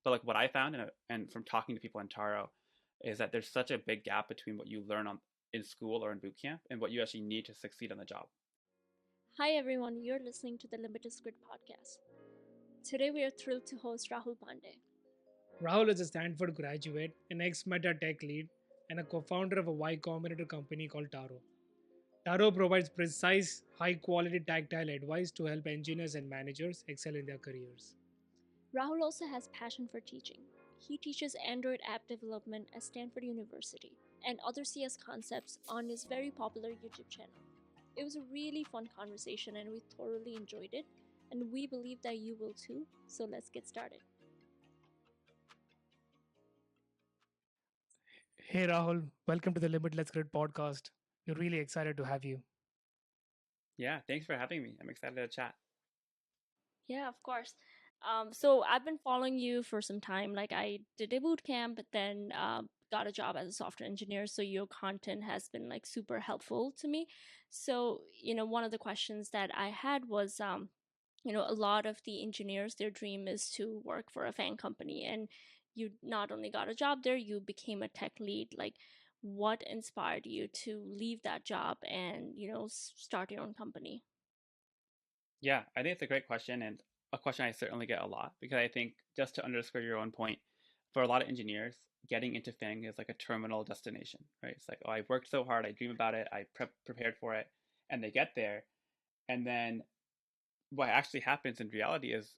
But like what I found and from talking to people in Taro is that there's such a big gap between what you learn in school or in boot camp and what you actually need to succeed on the job. Hi everyone, you're listening to the Limitless Grit Podcast. Today we are thrilled to host Rahul Pandey. Rahul is a Stanford graduate, an ex-Meta tech lead, and a co-founder of a Y-Combinator company called Taro. Taro provides precise, high-quality tactile advice to help engineers and managers excel in their careers. Rahul also has passion for teaching. He teaches Android app development at Stanford University and other CS concepts on his very popular YouTube channel. It was a really fun conversation and we thoroughly enjoyed it, and we believe that you will too, so let's get started. Hey Rahul, welcome to the Limitless Grit Podcast. We're really excited to have you. Yeah, thanks for having me. I'm excited to chat. Yeah, of course. So I've been following you for some time. Like I did a boot camp, but then got a job as a software engineer. So your content has been like super helpful to me. So, one of the questions that I had was, a lot of the engineers, their dream is to work for a FAANG company. And you not only got a job there, you became a tech lead. Like what inspired you to leave that job and, start your own company? Yeah, I think it's a great question and a question I certainly get a lot because I think just to underscore your own point, for a lot of engineers, getting into FAANG is like a terminal destination, right? It's like, oh, I worked so hard, I dream about it, I prepared for it, and they get there, and then what actually happens in reality is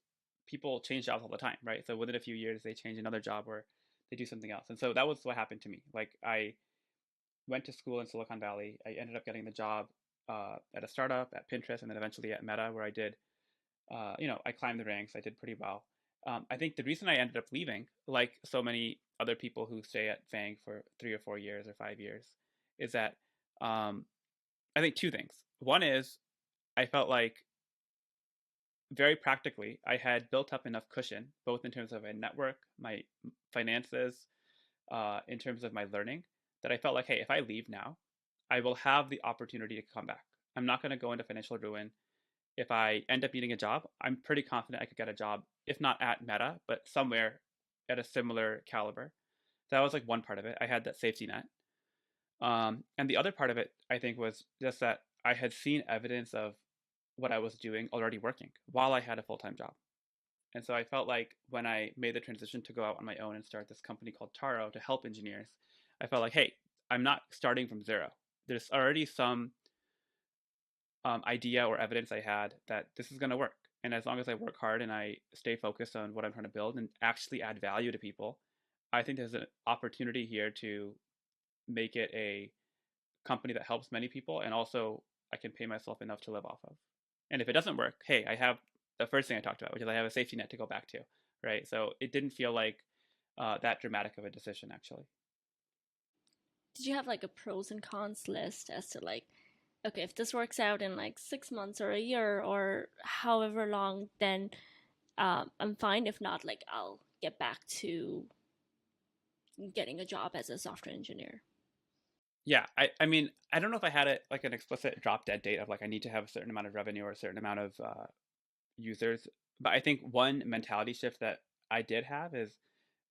people change jobs all the time, right? So within a few years, they change another job or they do something else, and so that was what happened to me. Like I went to school in Silicon Valley, I ended up getting the job at a startup, at Pinterest, and then eventually at Meta, where I did I climbed the ranks. I did pretty well. I think the reason I ended up leaving, like so many other people who stay at FAANG for 3 or 4 years or 5 years, is that I think two things. One is I felt like very practically I had built up enough cushion, both in terms of a network, my finances, in terms of my learning, that I felt like, hey, if I leave now, I will have the opportunity to come back. I'm not going to go into financial ruin. If I end up needing a job, I'm pretty confident I could get a job, if not at Meta, but somewhere at a similar caliber. That was like one part of it. I had that safety net. And the other part of it, I think, was just that I had seen evidence of what I was doing already working while I had a full-time job. And so I felt like when I made the transition to go out on my own and start this company called Taro to help engineers, I felt like, hey, I'm not starting from zero. There's already some idea or evidence I had that this is going to work. And as long as I work hard and I stay focused on what I'm trying to build and actually add value to people, I think there's an opportunity here to make it a company that helps many people, and also I can pay myself enough to live off of. And if it doesn't work, hey, I have the first thing I talked about, which is I have a safety net to go back to, right? So it didn't feel like that dramatic of a decision, actually. Did you have like a pros and cons list as to like, okay, if this works out in like 6 months or a year or however long, then I'm fine. If not, like I'll get back to getting a job as a software engineer. Yeah, I mean, I don't know if I had it like an explicit drop dead date of like I need to have a certain amount of revenue or a certain amount of users, but I think one mentality shift that I did have is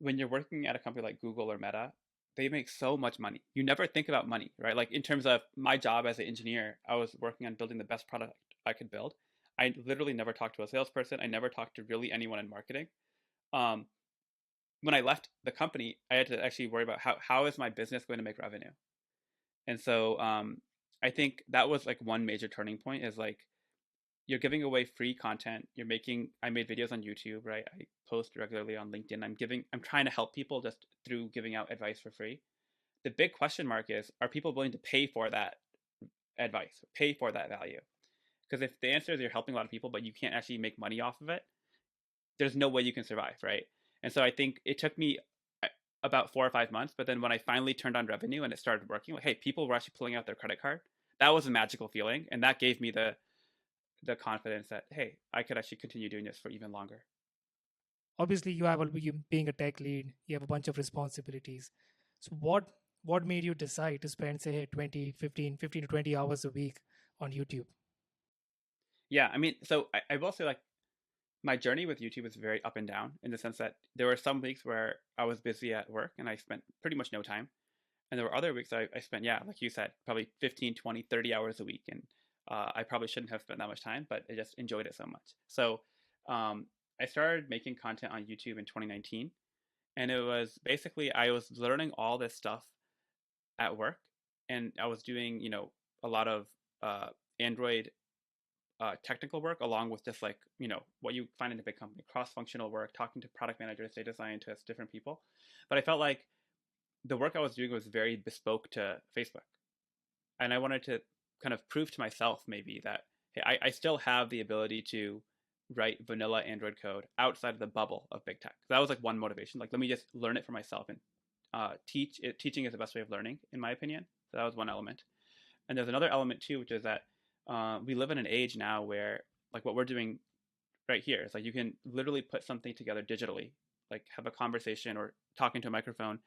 when you're working at a company like Google or Meta, they make so much money. You never think about money, right? Like in terms of my job as an engineer, I was working on building the best product I could build. I literally never talked to a salesperson. I never talked to really anyone in marketing. Um, when I left the company, I had to actually worry about how is my business going to make revenue. And so I think that was like one major turning point is like you're giving away free content. I made videos on YouTube, right? I post regularly on LinkedIn. I'm trying to help people just through giving out advice for free. The big question mark is, are people willing to pay for that advice, pay for that value? Because if the answer is you're helping a lot of people, but you can't actually make money off of it, there's no way you can survive, right? And so I think it took me about 4 or 5 months, but then when I finally turned on revenue and it started working, like, hey, people were actually pulling out their credit card. That was a magical feeling, and that gave me the confidence that, hey, I could actually continue doing this for even longer. Obviously, you being a tech lead, you have a bunch of responsibilities. So what made you decide to spend, say, 15 to 20 hours a week on YouTube? Yeah, I mean, so I will say, like, my journey with YouTube is very up and down in the sense that there were some weeks where I was busy at work and I spent pretty much no time. And there were other weeks I spent, yeah, like you said, probably 15, 20, 30 hours a week. And I probably shouldn't have spent that much time, but I just enjoyed it so much. So I started making content on YouTube in 2019. And it was basically, I was learning all this stuff at work. And I was doing, a lot of Android technical work along with just like, what you find in a big company, cross-functional work, talking to product managers, data scientists, different people. But I felt like the work I was doing was very bespoke to Facebook. And I wanted to kind of prove to myself maybe that, hey, I still have the ability to write vanilla Android code outside of the bubble of big tech. That was like one motivation. Like, let me just learn it for myself and teach it. Teaching is the best way of learning, in my opinion. So that was one element. And there's another element too, which is that we live in an age now where like what we're doing right here is like you can literally put something together digitally, like have a conversation or talking to a microphone,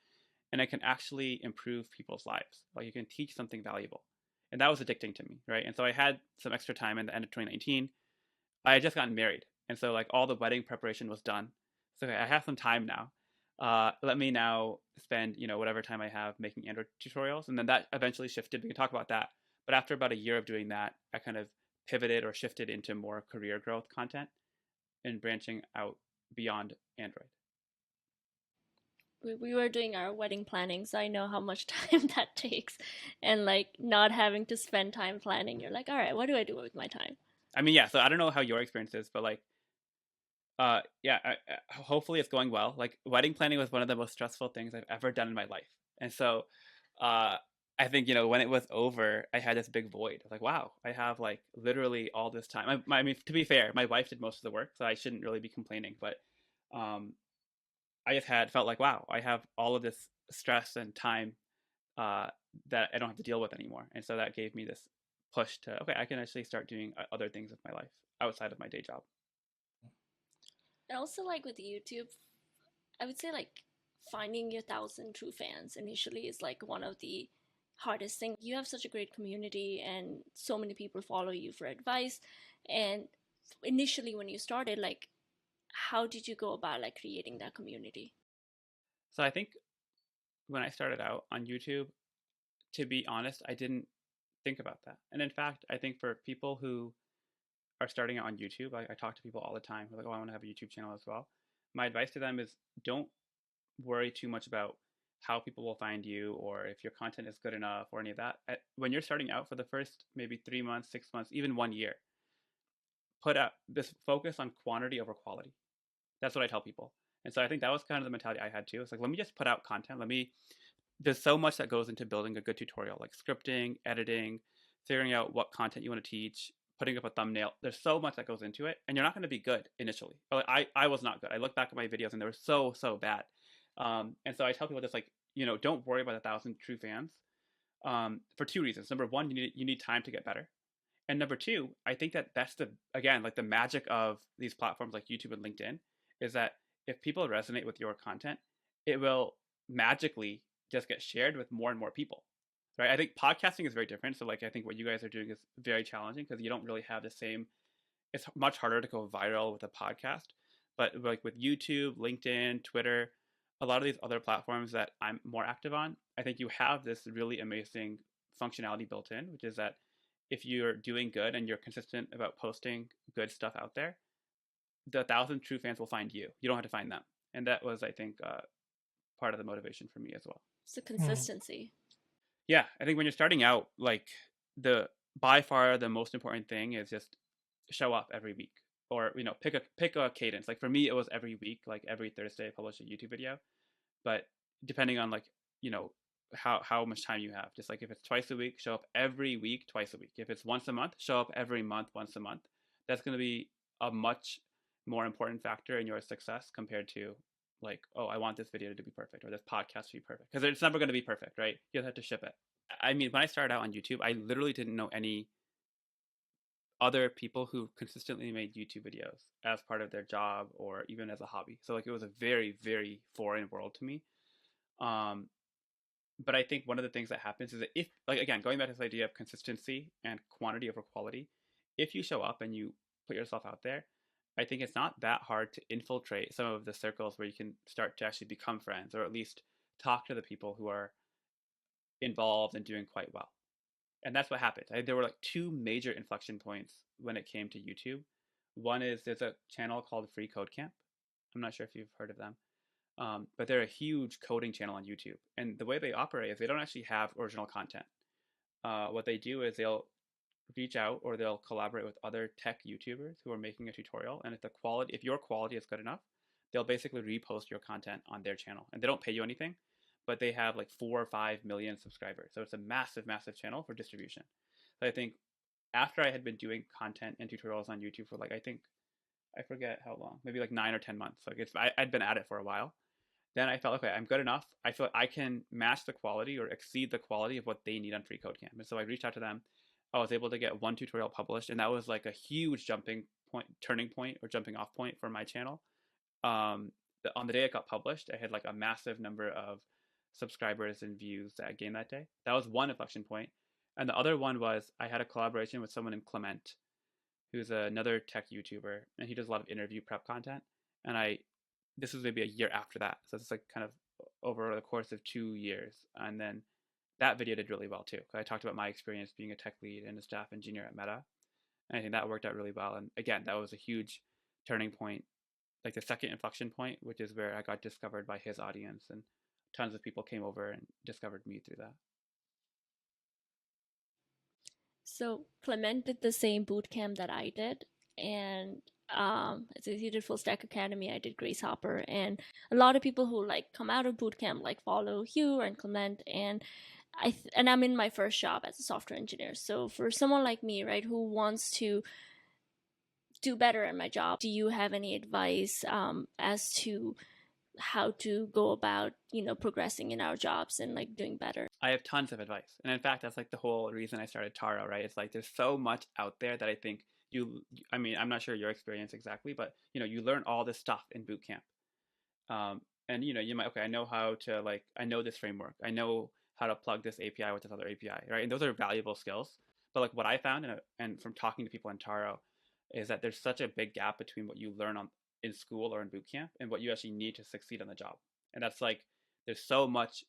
and it can actually improve people's lives. Like you can teach something valuable. And that was addicting to me, right? And so I had some extra time in the end of 2019. I had just gotten married. And so like all the wedding preparation was done. So I have some time now. Let me now spend, whatever time I have making Android tutorials. And then that eventually shifted. We can talk about that. But after about a year of doing that, I kind of pivoted or shifted into more career growth content and branching out beyond Android. We were doing our wedding planning, so I know how much time that takes. And like not having to spend time planning, you're like, all right, what do I do with my time? I mean, yeah, so I don't know how your experience is, but like, yeah, hopefully it's going well. Like wedding planning was one of the most stressful things I've ever done in my life. And so I think, when it was over, I had this big void. I was like, wow, I have like literally all this time. I mean, to be fair, my wife did most of the work, so I shouldn't really be complaining. But I just felt like, wow, I have all of this stress and time that I don't have to deal with anymore. And so that gave me this push to, okay, I can actually start doing other things with my life outside of my day job. And also like with YouTube, I would say like finding your 1,000 true fans initially is like one of the hardest things. You have such a great community and so many people follow you for advice. And initially when you started, like how did you go about like creating that community? So I think when I started out on YouTube, to be honest, I didn't think about that. And in fact, I think for people who are starting out on YouTube, I talk to people all the time who are like, oh, I want to have a YouTube channel as well. My advice to them is don't worry too much about how people will find you or if your content is good enough or any of that. When you're starting out for the first maybe 3 months, 6 months, even 1 year, put up this focus on quantity over quality. That's what I tell people. And so I think that was kind of the mentality I had too. It's like, let me just put out content. There's so much that goes into building a good tutorial, like scripting, editing, figuring out what content you want to teach, putting up a thumbnail. There's so much that goes into it, and you're not going to be good initially. But like, I was not good. I look back at my videos and they were so bad. And so I tell people just like, don't worry about 1,000 true fans for two reasons. Number one, you need time to get better. And number two, I think that's the magic of these platforms like YouTube and LinkedIn is that if people resonate with your content, it will magically just get shared with more and more people, right? I think podcasting is very different. So like, I think what you guys are doing is very challenging because you don't really have the same, it's much harder to go viral with a podcast, but like with YouTube, LinkedIn, Twitter, a lot of these other platforms that I'm more active on, I think you have this really amazing functionality built in, which is that if you're doing good and you're consistent about posting good stuff out there, the 1,000 true fans will find you. You don't have to find them. And that was, I think, part of the motivation for me as well. It's the consistency. Yeah, I think when you're starting out, like by far the most important thing is just show up every week, or pick a cadence. Like for me, it was every week, like every Thursday, I publish a YouTube video. But depending on like how much time you have, just like if it's twice a week, show up every week, twice a week. If it's once a month, show up every month, once a month. That's going to be a much more important factor in your success compared to like, oh, I want this video to be perfect or this podcast to be perfect, because it's never going to be perfect, right? You have to ship it. I mean, when I started out on YouTube, I literally didn't know any other people who consistently made YouTube videos as part of their job or even as a hobby. So like it was a very, very foreign world to me. But I think one of the things that happens is that if, like, again, going back to this idea of consistency and quantity over quality, if you show up and you put yourself out there, I think it's not that hard to infiltrate some of the circles where you can start to actually become friends, or at least talk to the people who are involved and doing quite well. And that's what happened. There were like two major inflection points when it came to YouTube. One is there's a channel called Free Code Camp. I'm not sure if you've heard of them, but they're a huge coding channel on YouTube. And the way they operate is they don't actually have original content. What they do is they'll reach out or they'll collaborate with other tech YouTubers who are making a tutorial. And if your quality is good enough, they'll basically repost your content on their channel. And they don't pay you anything, but they have like 4 or 5 million subscribers. So it's a massive, massive channel for distribution. So I think after I had been doing content and tutorials on YouTube for I forget how long, maybe like 9 or 10 months. I'd been at it for a while. Then I felt, okay, I'm good enough. I feel like I can match the quality or exceed the quality of what they need on Free Code Camp. And so I reached out to them. I was able to get one tutorial published, and that was like a huge turning point or jumping off point for my channel. On the day it got published, I had like a massive number of subscribers and views that I gained that day. That was one inflection point. And the other one was I had a collaboration with someone named Clement, who's another tech YouTuber, and he does a lot of interview prep content. And this was maybe a year after that. So it's like kind of over the course of 2 years. And then that video did really well too. I talked about my experience being a tech lead and a staff engineer at Meta. And I think that worked out really well. And again, that was a huge turning point, like the second inflection point, which is where I got discovered by his audience, and tons of people came over and discovered me through that. So Clement did the same boot camp that I did, and he did Full Stack Academy. I did Grace Hopper, and a lot of people who like come out of boot camp like follow Hugh and Clement, and I'm in my first job as a software engineer. So for someone like me, right, who wants to do better in my job, do you have any advice as to how to go about, progressing in our jobs and like doing better? I have tons of advice. And in fact, that's like the whole reason I started Taro, right? It's like there's so much out there that I think I'm not sure your experience exactly, but you learn all this stuff in boot camp. And you might, okay, I know how to I know this framework. I know how to plug this API with this other API, right? And those are valuable skills. But like what I found and from talking to people in Taro is that there's such a big gap between what you learn in school or in boot camp and what you actually need to succeed on the job. And that's there's so much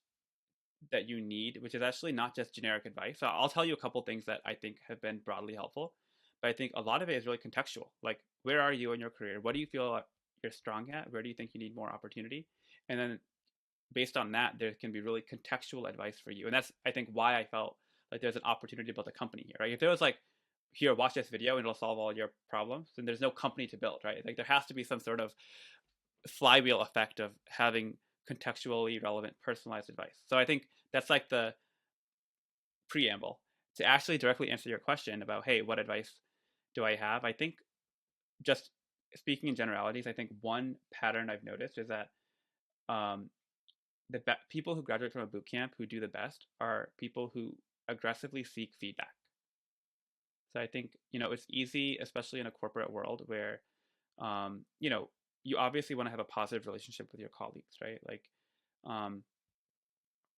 that you need, which is actually not just generic advice. So I'll tell you a couple things that I think have been broadly helpful, but I think a lot of it is really contextual. Like, where are you in your career? What do you feel you're strong at? Where do you think you need more opportunity? And then based on that, there can be really contextual advice for you. And that's, I think, why I felt like there's an opportunity to build a company here, right? If there was here, watch this video and it'll solve all your problems, then there's no company to build, right? Like, there has to be some sort of flywheel effect of having contextually relevant, personalized advice. So I think that's like the preamble. To actually directly answer your question about, hey, what advice do I have? I think, just speaking in generalities, I think one pattern I've noticed is that people who graduate from a boot camp who do the best are people who aggressively seek feedback. So I think, it's easy, especially in a corporate world where, you obviously want to have a positive relationship with your colleagues, right?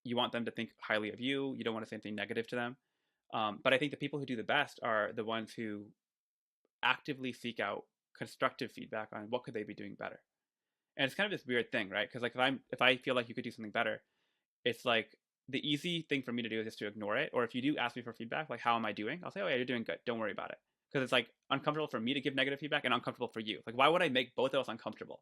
You want them to think highly of you. You don't want to say anything negative to them. But I think the people who do the best are the ones who actively seek out constructive feedback on what could they be doing better. And it's kind of this weird thing, right? Because if I feel like you could do something better, it's like the easy thing for me to do is just to ignore it. Or if you do ask me for feedback, like, how am I doing? I'll say, oh yeah, you're doing good. Don't worry about it. Because it's uncomfortable for me to give negative feedback and uncomfortable for you. Why would I make both of us uncomfortable?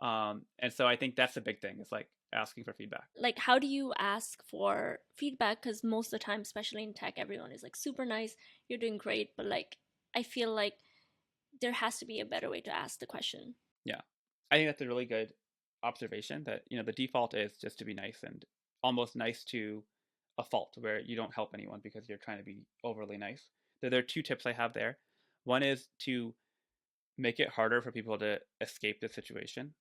And so I think that's the big thing. It's asking for feedback. How do you ask for feedback? Because most of the time, especially in tech, everyone is super nice. You're doing great. But I feel like there has to be a better way to ask the question. Yeah. I think that's a really good observation that, the default is just to be nice and almost nice to a fault where you don't help anyone because you're trying to be overly nice. There are two tips I have there. One is to make it harder for people to escape the situation,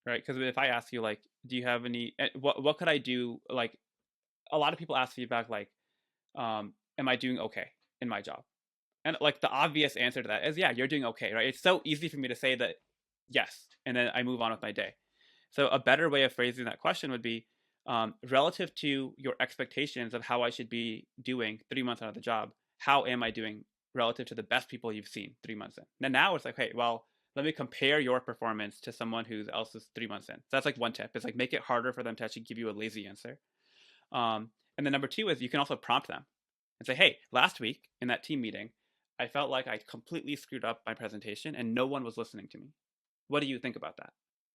right? Because if I ask you, do you have any, what could I do? A lot of people ask feedback am I doing okay in my job? And the obvious answer to that is, yeah, you're doing okay, right? It's so easy for me to say that, yes, and then I move on with my day. So a better way of phrasing that question would be, relative to your expectations of how I should be doing 3 months out of the job, how am I doing relative to the best people you've seen 3 months in? And now it's hey, well, let me compare your performance to someone who's else is 3 months in. So that's like one tip. It's like make it harder for them to actually give you a lazy answer. And then number two is you can also prompt them and say, hey, last week in that team meeting, I felt like I completely screwed up my presentation and no one was listening to me. What do you think about that?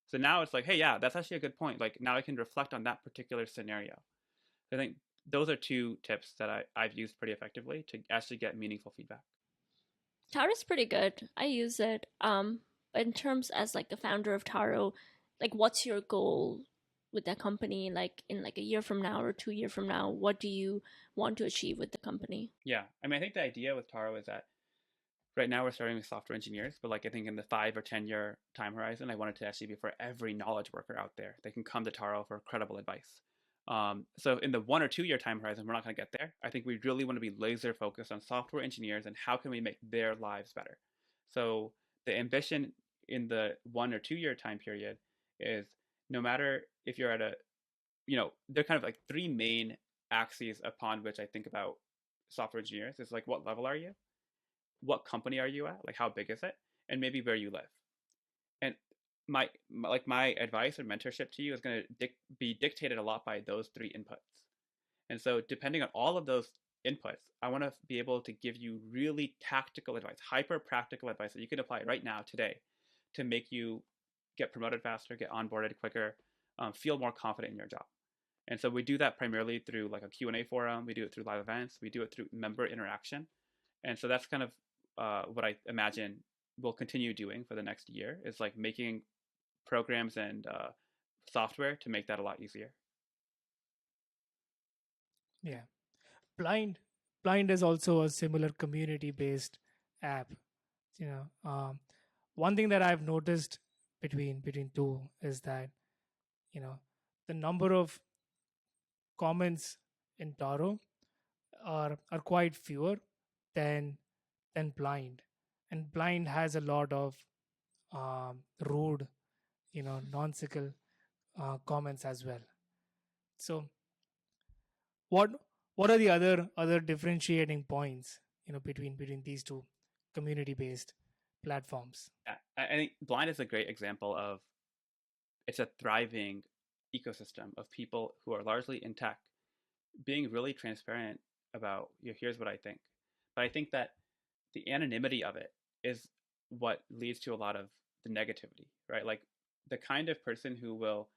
So now it's like, hey, yeah, that's actually a good point. Like now I can reflect on that particular scenario. I think those are two tips that I've used pretty effectively to actually get meaningful feedback. Taro's pretty good. I use it. In terms as like the founder of Taro, like what's your goal with that company? Like in like a year from now or 2 year from now, what do you want to achieve with the company? Yeah, I mean, I think the idea with Taro is that right now we're starting with software engineers, but like I think in the 5 or 10 year time horizon, I want it to actually be for every knowledge worker out there. They can come to Taro for credible advice. So in the 1 or 2 year time horizon, we're not going to get there. I think we really want to be laser focused on software engineers and how can we make their lives better. So the ambition in the 1 or 2 year time period is no matter if you're at a, they're kind of like three main axes upon which I think about software engineers. It's like, what level are you? What company are you at? Like, how big is it? And maybe where you live. And my advice or mentorship to you is going to be dictated a lot by those three inputs. And so depending on all of those inputs, I want to be able to give you really tactical advice, hyper practical advice that you can apply right now today to make you get promoted faster, get onboarded quicker, feel more confident in your job. And so we do that primarily through like a Q&A forum. We do it through live events. We do it through member interaction. And so that's kind of what I imagine we'll continue doing for the next year is like making programs and software to make that a lot easier. Yeah. Blind is also a similar community based app. One thing that I've noticed between two is that the number of comments in Taro are quite fewer than Blind, and Blind has a lot of rude, nonsensical comments as well. So what what are the other differentiating points between these two community based platforms? Yeah, I think Blind is a great example of it's a thriving ecosystem of people who are largely in tech being really transparent about here's what I think. But I think that the anonymity of it is what leads to a lot of the negativity, right? Like the kind of person who will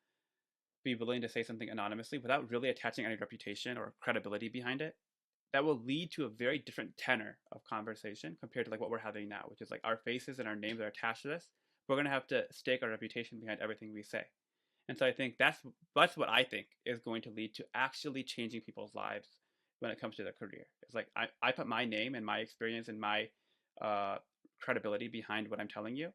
be willing to say something anonymously without really attaching any reputation or credibility behind it, that will lead to a very different tenor of conversation compared to like what we're having now, which is like our faces and our names are attached to this. We're going to have to stake our reputation behind everything we say. And so I think that's what I think is going to lead to actually changing people's lives when it comes to their career. It's like I put my name and my experience and my credibility behind what I'm telling you.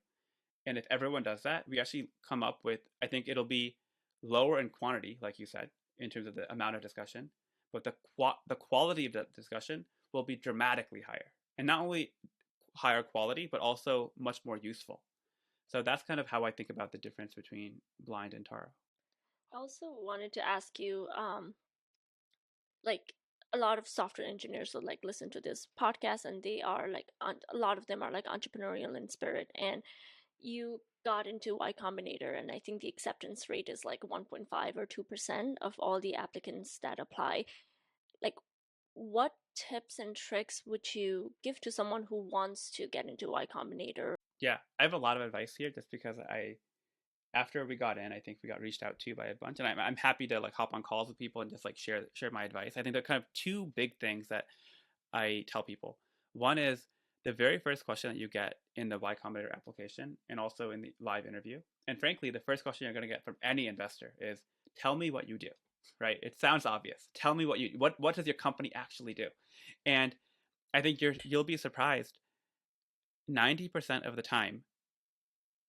And if everyone does that, we actually come up with, I think it'll be lower in quantity, like you said, in terms of the amount of discussion, but the quality of the discussion will be dramatically higher. And not only higher quality, but also much more useful. So that's kind of how I think about the difference between Blind and Taro. I also wanted to ask you, like a lot of software engineers will like listen to this podcast, and they are like a lot of them are like entrepreneurial in spirit, and you got into Y-Combinator, and I think the acceptance rate is like 1.5 or 2% of all the applicants that apply. Like, what tips and tricks would you give to someone who wants to get into Y-Combinator? Yeah, I have a lot of advice here just because after we got in, I think we got reached out to by a bunch, and I'm happy to like hop on calls with people and just like share my advice. I think there are kind of two big things that I tell people. One is the very first question that you get in the Y-Combinator application and also in the live interview. And frankly, the first question you're going to get from any investor is, tell me what you do, right? It sounds obvious. Tell me what does your company actually do? And I think you'll be surprised. 90% of the time,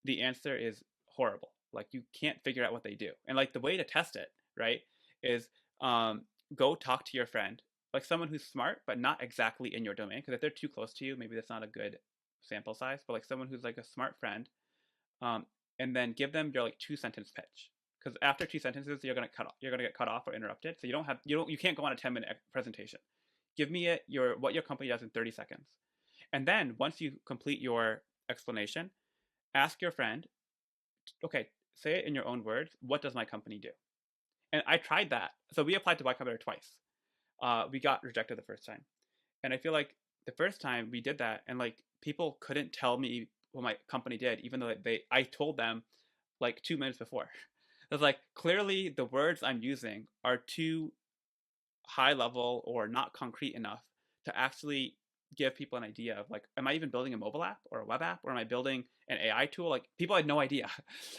the answer is horrible. Like you can't figure out what they do. And like the way to test it, right, is go talk to your friend, like someone who's smart, but not exactly in your domain. Because if they're too close to you, maybe that's not a good sample size. But like someone who's like a smart friend, and then give them your like 2-sentence pitch. Because after 2 sentences, you're gonna get cut off or interrupted. So you can't go on a 10-minute presentation. Give me what your company does in 30 seconds. And then once you complete your explanation, ask your friend, okay, say it in your own words. What does my company do? And I tried that. So we applied to Y-Combinator twice. We got rejected the first time. And I feel like the first time we did that, and like people couldn't tell me what my company did, even though I told them like 2 minutes before. It's like clearly the words I'm using are too high level or not concrete enough to actually give people an idea of like, am I even building a mobile app or a web app, or am I building an AI tool? Like people had no idea.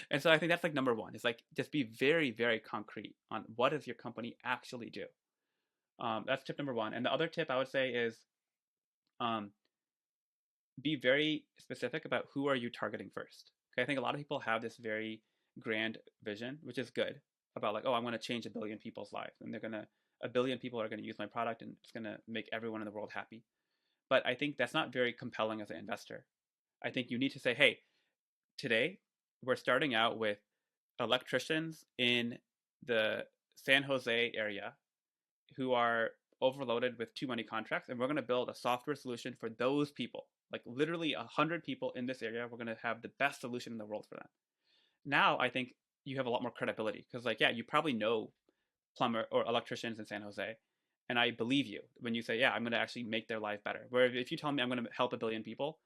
And so I think that's like number one, is like just be very, very concrete on what does your company actually do. That's tip number one. And the other tip I would say is um, be very specific about who are you targeting first. Okay, I think a lot of people have this very grand vision, which is good, about like, oh, I'm going to change 1 billion people's lives, and 1 billion people are going to use my product, and it's going to make everyone in the world happy. But I think that's not very compelling as an investor. I think you need to say, hey, today we're starting out with electricians in the San Jose area who are overloaded with too many contracts, and we're going to build a software solution for those people. Like literally 100 people in this area, we're going to have the best solution in the world for them. Now I think you have a lot more credibility, because like, yeah, you probably know plumber or electricians in San Jose, and I believe you when you say, yeah, I'm going to actually make their life better. Where if you tell me I'm going to help 1 billion people,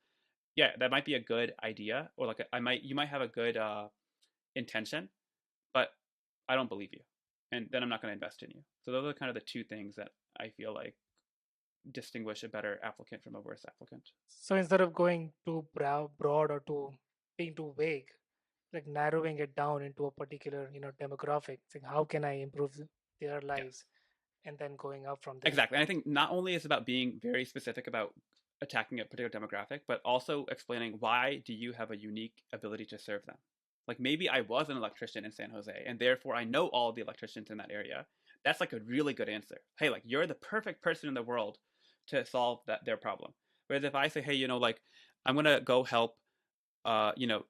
yeah, that might be a good idea, or like you might have a good intention, but I don't believe you, and then I'm not going to invest in you. So those are kind of the two things that I feel like distinguish a better applicant from a worse applicant. So instead of going too broad or too being too vague, like narrowing it down into a particular demographic, saying how can I improve their Yeah, lives, and then going up from there. exactly. And I think not only is it about being very specific about attacking a particular demographic, but also explaining why do you have a unique ability to serve them. Like maybe I was an electrician in San Jose, and therefore I know all the electricians in that area. That's like a really good answer. Hey, like you're the perfect person in the world to solve their problem. Whereas if I say, hey, like I'm gonna go help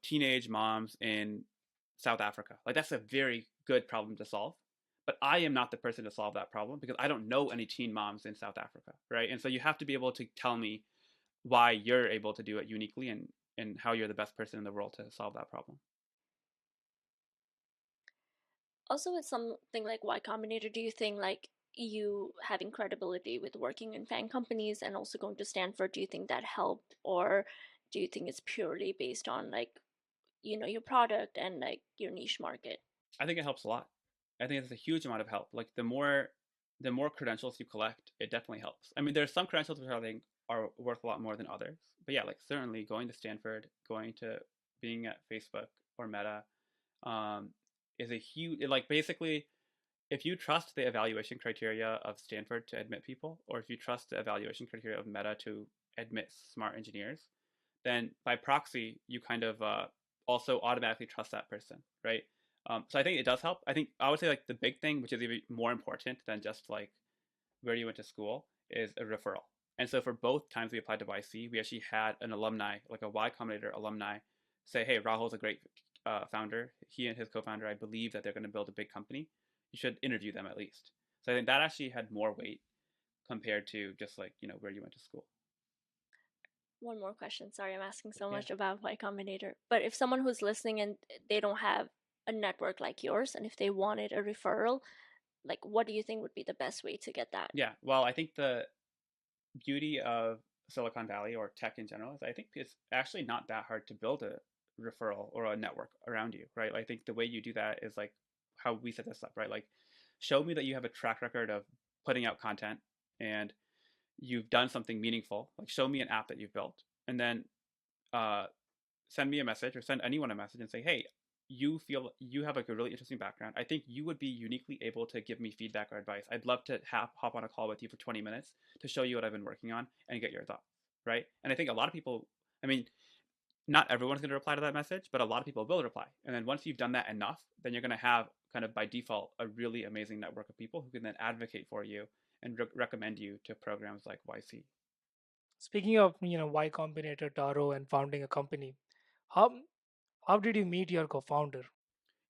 teenage moms in South Africa. Like that's a very good problem to solve. But I am not the person to solve that problem, because I don't know any teen moms in South Africa, right? And so you have to be able to tell me why you're able to do it uniquely, and how you're the best person in the world to solve that problem. Also, with something like Y-Combinator, do you think like you having credibility with working in FANG companies and also going to Stanford, do you think that helped, or do you think it's purely based on like your product and like your niche market? I think it helps a lot. I think it's a huge amount of help. Like the more credentials you collect, it definitely helps. I mean, there's some credentials which I think are worth a lot more than others. But yeah, like certainly going to Stanford, going to being at Facebook or Meta, um, is a huge, like basically, if you trust the evaluation criteria of Stanford to admit people, or if you trust the evaluation criteria of Meta to admit smart engineers, then by proxy, you kind of also automatically trust that person, right? So I think it does help. I think I would say like the big thing, which is even more important than just like where you went to school, is a referral. And so for both times we applied to YC, we actually had an alumni, like a Y Combinator alumni, say, hey, Rahul's a great founder. He and his co-founder, I believe that they're going to build a big company. You should interview them at least. So I think that actually had more weight compared to just like, where you went to school. One more question. Sorry, I'm asking so Yeah. much about Y-Combinator. But if someone who's listening and they don't have a network like yours, and if they wanted a referral, like what do you think would be the best way to get that? Yeah. Well, I think the beauty of Silicon Valley or tech in general is I think it's actually not that hard to build a referral or a network around you, right? I think the way you do that is like how we set this up, right? Like show me that you have a track record of putting out content and you've done something meaningful. Like show me an app that you've built, and then uh, send me a message or send anyone a message and say, hey, you feel you have like a really interesting background. I think you would be uniquely able to give me feedback or advice. I'd love to hop on a call with you for 20 minutes to show you what I've been working on and get your thoughts, right? And I think a lot of people, I mean, not everyone's going to reply to that message, but a lot of people will reply. And then once you've done that enough, then you're going to have kind of by default a really amazing network of people who can then advocate for you and recommend you to programs like YC. Speaking of Y Combinator, Taro, and founding a company, how how did you meet your co-founder?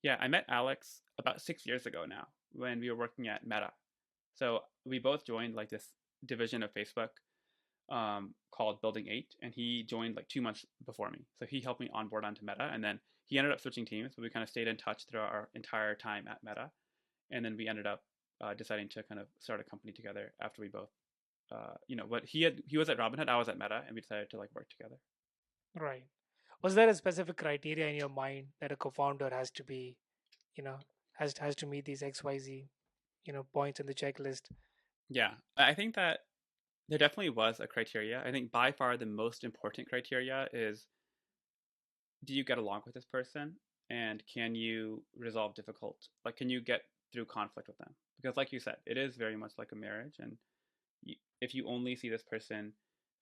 Yeah, I met Alex about 6 years ago now when we were working at Meta. So we both joined like this division of Facebook. called Building 8, and he joined like 2 months before me. So he helped me onboard onto Meta, and then he ended up switching teams, but we kind of stayed in touch throughout our entire time at Meta, and then we ended up deciding to kind of start a company together after we both, but he was at Robinhood, I was at Meta, and we decided to like work together. Right. Was there a specific criteria in your mind that a co-founder has to be, has to meet these XYZ, points in the checklist? Yeah, I think that there definitely was a criteria. I think by far the most important criteria is, do you get along with this person, and can you resolve can you get through conflict with them? Because like you said, it is very much like a marriage, and if you only see this person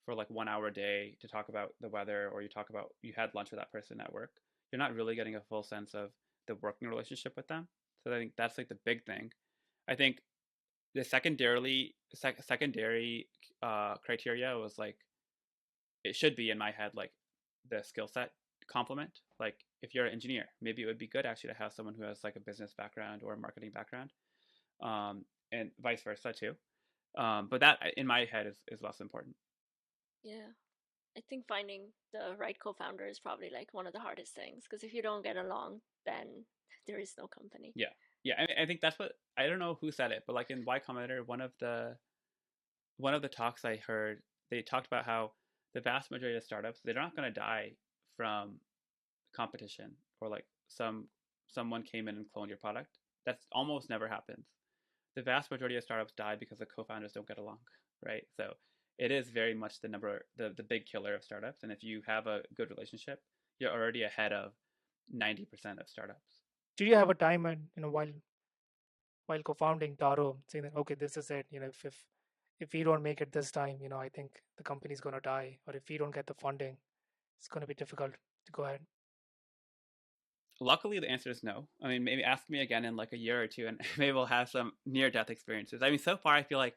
for like 1 hour a day to talk about the weather, or you had lunch with that person at work, you're not really getting a full sense of the working relationship with them. So I think that's like the big thing. I think the secondary criteria was like, it should be in my head like the skill set complement. Like if you're an engineer, maybe it would be good actually to have someone who has like a business background or a marketing background, and vice versa too. But that in my head is less important. Yeah. I think finding the right co-founder is probably like one of the hardest things, because if you don't get along, then there is no company. Yeah. I think that's what, I don't know who said it, but like in Y-Combinator, one of the talks I heard, they talked about how the vast majority of startups, they're not going to die from competition, or like someone came in and cloned your product. That's almost never happens. The vast majority of startups die because the co-founders don't get along, right? So it is very much the big killer of startups. And if you have a good relationship, you're already ahead of 90% of startups. Did you have a time and while co-founding Taro, saying that, okay, this is it, if we don't make it this time, I think the company's going to die, or if we don't get the funding, it's going to be difficult to go ahead? Luckily, the answer is no. I mean, maybe ask me again in like a year or two, and maybe we'll have some near-death experiences. I mean, so far, I feel like,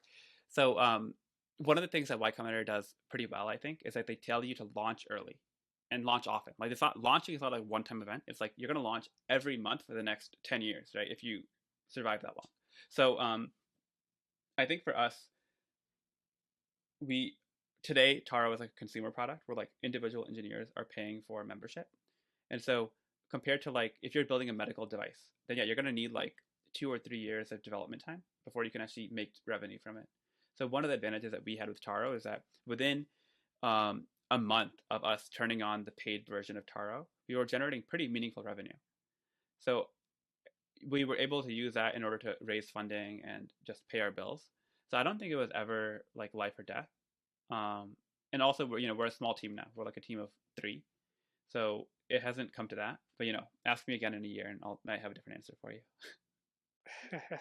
so one of the things that Y Combinator does pretty well, I think, is that they tell you to launch early and launch often. Like, it's not launching is not a one-time event. It's like you're going to launch every month for the next 10 years, right? If you survive that long. So I think for us, today Taro is like a consumer product where like individual engineers are paying for membership, and so compared to like if you're building a medical device, then yeah, you're going to need like 2 or 3 years of development time before you can actually make revenue from it. So one of the advantages that we had with Taro is that within a month of us turning on the paid version of Taro, we were generating pretty meaningful revenue. So we were able to use that in order to raise funding and just pay our bills. So I don't think it was ever like life or death. And also we're a small team now. We're like a team of 3. So it hasn't come to that. But ask me again in a year and might have a different answer for you.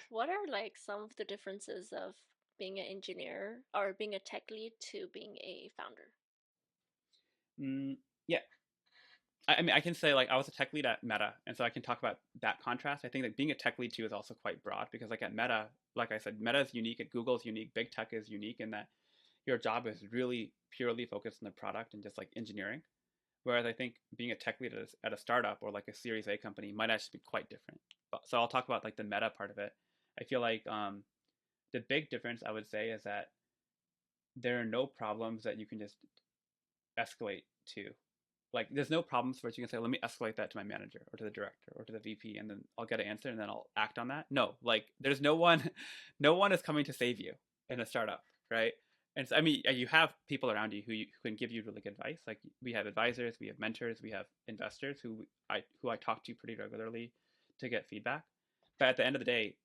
What are like some of the differences of being an engineer or being a tech lead to being a founder? Yeah. I mean, I can say like I was a tech lead at Meta, and so I can talk about that contrast. I think that being a tech lead too is also quite broad, because like at Meta, like I said, Meta is unique, at Google is unique, big tech is unique in that your job is really purely focused on the product and just like engineering. Whereas I think being a tech lead at a startup or like a Series A company might actually be quite different. So I'll talk about like the Meta part of it. I feel like the big difference I would say is that there are no problems that you can just escalate to. Like there's no problems where you can say, let me escalate that to my manager or to the director or to the VP, and then I'll get an answer and then I'll act on that. No, like there's no one no one is coming to save you in a startup, right? And so, I mean, you have people around you who can give you really good advice. Like we have advisors, we have mentors, we have investors who I talk to pretty regularly to get feedback. But at the end of the day,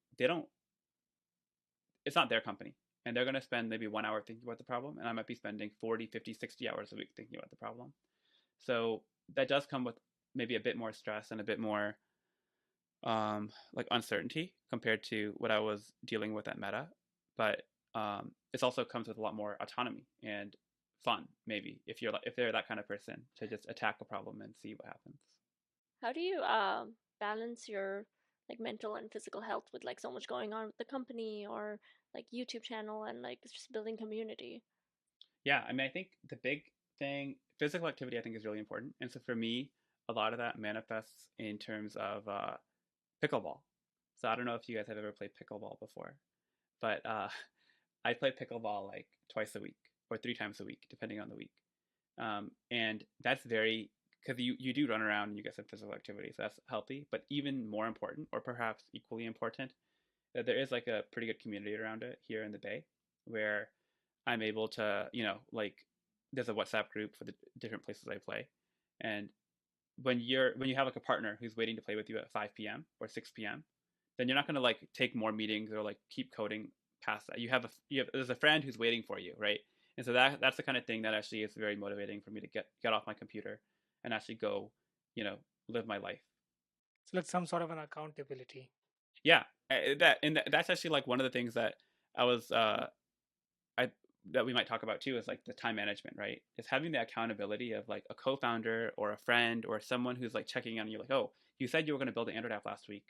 it's not their company, and they're going to spend maybe 1 hour thinking about the problem, and I might be spending 40, 50, 60 hours a week thinking about the problem. So that does come with maybe a bit more stress and a bit more like uncertainty compared to what I was dealing with at Meta. But it also comes with a lot more autonomy and fun, maybe if they're that kind of person, to just attack a problem and see what happens. How do you balance your like mental and physical health with like so much going on with the company or like YouTube channel and like just building community? Yeah, I mean, I think the big thing, physical activity, I think is really important. And so for me, a lot of that manifests in terms of pickleball. So I don't know if you guys have ever played pickleball before, but I play pickleball like twice a week or 3 times a week, depending on the week. And that's very, because you do run around and you get some physical activity, so that's healthy. But even more important, or perhaps equally important, that there is like a pretty good community around it here in the Bay, where I'm able to, like there's a WhatsApp group for the different places I play, and when you have like a partner who's waiting to play with you at 5 p.m. or 6 p.m., then you're not going to like take more meetings or like keep coding past that. There's a friend who's waiting for you, right? And so that's the kind of thing that actually is very motivating for me to get off my computer and actually go, live my life. So like some sort of an accountability. Yeah, that's actually like one of the things that I was that we might talk about too, is like the time management, right? Is having the accountability of like a co-founder or a friend or someone who's like checking on you, like, oh, you said you were going to build an Android app last week.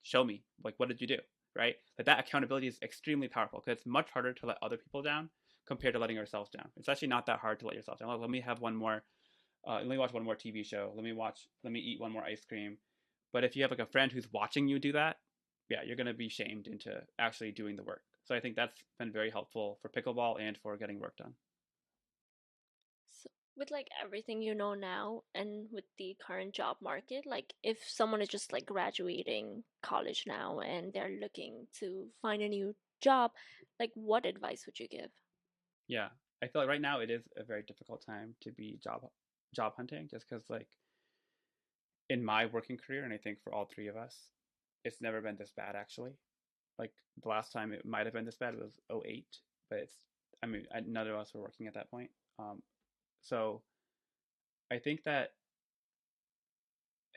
Show me, like, what did you do, right? Like that accountability is extremely powerful, because it's much harder to let other people down compared to letting ourselves down. It's actually not that hard to let yourself down. Like, let me have one more, let me watch one more TV show. Let me eat one more ice cream. But if you have like a friend who's watching you do that, yeah, you're going to be shamed into actually doing the work. So I think that's been very helpful for pickleball and for getting work done. So with like everything you know now and with the current job market, like if someone is just like graduating college now and they're looking to find a new job, like what advice would you give? Yeah, I feel like right now it is a very difficult time to be job hunting, just because like in my working career, and I think for all three of us, it's never been this bad actually. Like the last time it might have been this bad was 08, but none of us were working at that point. So I think that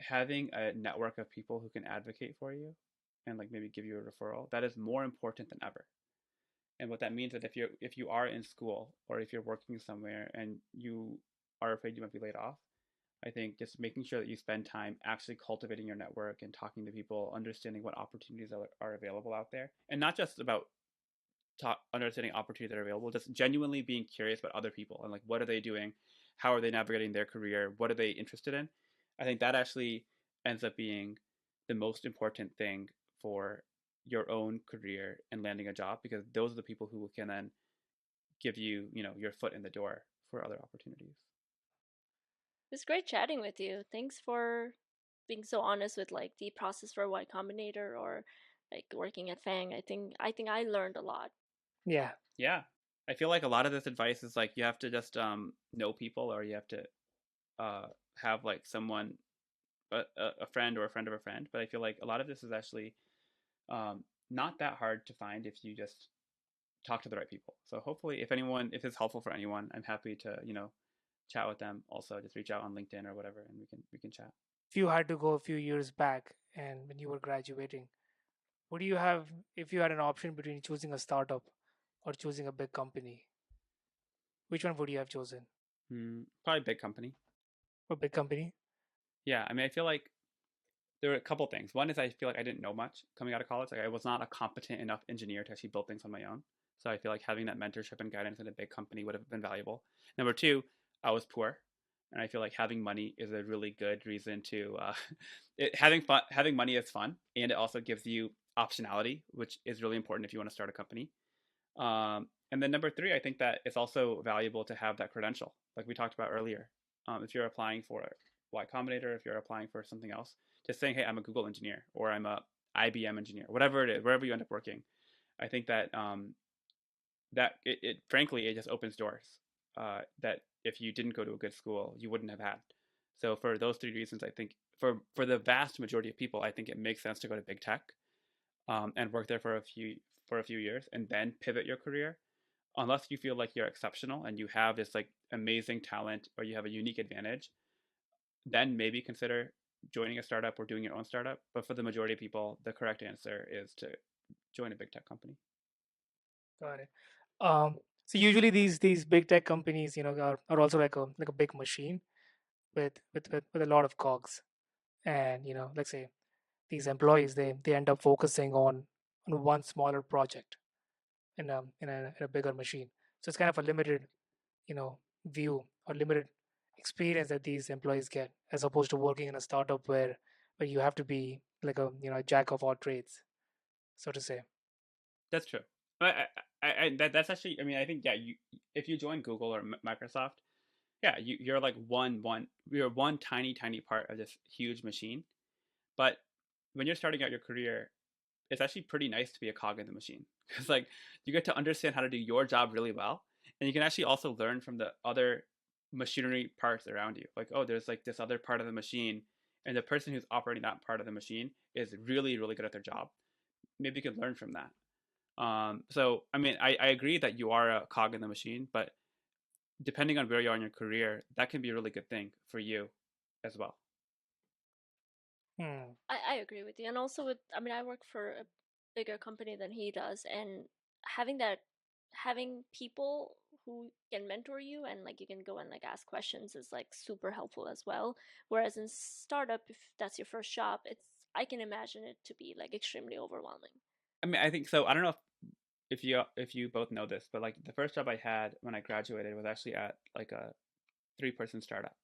having a network of people who can advocate for you and like maybe give you a referral, that is more important than ever. And what that means is if you are in school or if you're working somewhere and you are afraid you might be laid off, I think just making sure that you spend time actually cultivating your network and talking to people, understanding what opportunities are available out there, and not just about understanding opportunities that are available, just genuinely being curious about other people and like what are they doing, how are they navigating their career, what are they interested in. I think that actually ends up being the most important thing for your own career and landing a job, because those are the people who can then give you, your foot in the door for other opportunities. It's great chatting with you. Thanks for being so honest with like the process for Y-Combinator or like working at Fang. I think I learned a lot. Yeah. Yeah, I feel like a lot of this advice is like you have to just know people, or you have to have like someone, a friend or a friend of a friend. But I feel like a lot of this is actually not that hard to find if you just talk to the right people. So hopefully, if it's helpful for anyone, I'm happy to chat with them. Also, just reach out on LinkedIn or whatever, and we can chat. If you had to go a few years back and when you were graduating, what do you have if you had an option between choosing a startup or choosing a big company? Which one would you have chosen? Probably big company. A big company? Yeah, I feel like there are a couple things. One is I feel like I didn't know much coming out of college. Like I was not a competent enough engineer to actually build things on my own. So I feel like having that mentorship and guidance in a big company would have been valuable. Number two, I was poor, and I feel like having money is a really good reason to having money is fun, and it also gives you optionality, which is really important if you want to start a company. And then number three, I think that it's also valuable to have that credential, like we talked about earlier. If you're applying for Y-Combinator, if you're applying for something else, just saying, hey, I'm a Google engineer, or I'm a IBM engineer, whatever it is, wherever you end up working. I think that that it frankly, it just opens doors that if you didn't go to a good school, you wouldn't have had. So for those three reasons, I think for the vast majority of people, I think it makes sense to go to big tech and work there for a few years and then pivot your career, unless you feel like you're exceptional and you have this like amazing talent or you have a unique advantage. Then maybe consider joining a startup or doing your own startup. But for the majority of people, the correct answer is to join a big tech company. Got it. So usually these big tech companies, are also like a big machine with a lot of cogs. And let's say these employees they end up focusing on one smaller project in a bigger machine. So it's kind of a limited, view or limited experience that these employees get, as opposed to working in a startup where you have to be like a jack of all trades, so to say. That's true. that's actually, I mean, I think, yeah, if you join Google or Microsoft, yeah, you're like you're one tiny part of this huge machine. But when you're starting out your career, it's actually pretty nice to be a cog in the machine because like you get to understand how to do your job really well, and you can actually also learn from the other machinery parts around you. Like, oh, there's like this other part of the machine, and the person who's operating that part of the machine is really really good at their job. Maybe you could learn from that. So I mean, I agree that you are a cog in the machine, but depending on where you are in your career, that can be a really good thing for you as well. I agree with you. And also with, I mean, I work for a bigger company than he does, and having people who can mentor you and like you can go and like ask questions is like super helpful as well. Whereas in startup, if that's your first job, I can imagine it to be like extremely overwhelming. I mean, I think so. I don't know if you both know this, but like the first job I had when I graduated was actually at like a 3-person startup.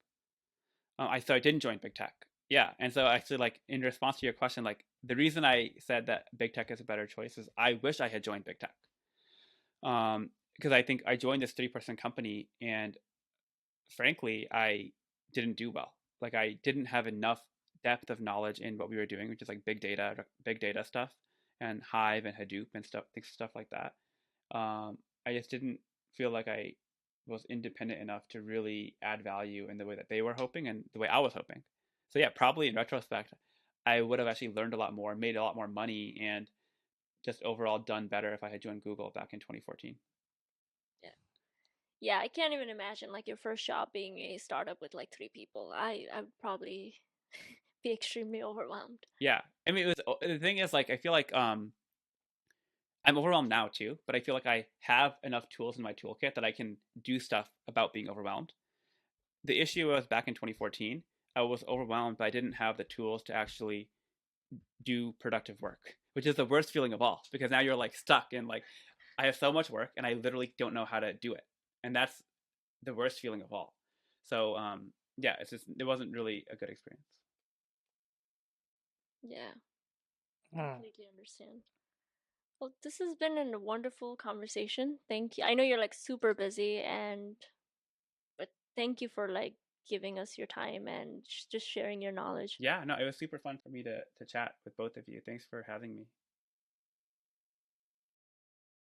I didn't join big tech. Yeah, and so actually, like in response to your question, like the reason I said that big tech is a better choice is I wish I had joined big tech. Because I think I joined this 3-person company, and frankly, I didn't do well. Like I didn't have enough depth of knowledge in what we were doing, which is like big data stuff, and Hive and Hadoop and stuff like that. I just didn't feel like I was independent enough to really add value in the way that they were hoping and the way I was hoping. So yeah, probably in retrospect, I would have actually learned a lot more, made a lot more money, and just overall done better if I had joined Google back in 2014. Yeah. Yeah, I can't even imagine like your first job being a startup with like 3 people. I would probably be extremely overwhelmed. Yeah, I mean, the thing is, like, I feel like I'm overwhelmed now too, but I feel like I have enough tools in my toolkit that I can do stuff about being overwhelmed. The issue was back in 2014, I was overwhelmed, but I didn't have the tools to actually do productive work, which is the worst feeling of all because now you're like stuck in like, I have so much work and I literally don't know how to do it. And that's the worst feeling of all. So, yeah, it wasn't really a good experience. Yeah, completely understand. Well, this has been a wonderful conversation. Thank you. I know you're like super busy, but thank you for like giving us your time and just sharing your knowledge. Yeah, no, it was super fun for me to chat with both of you. Thanks for having me.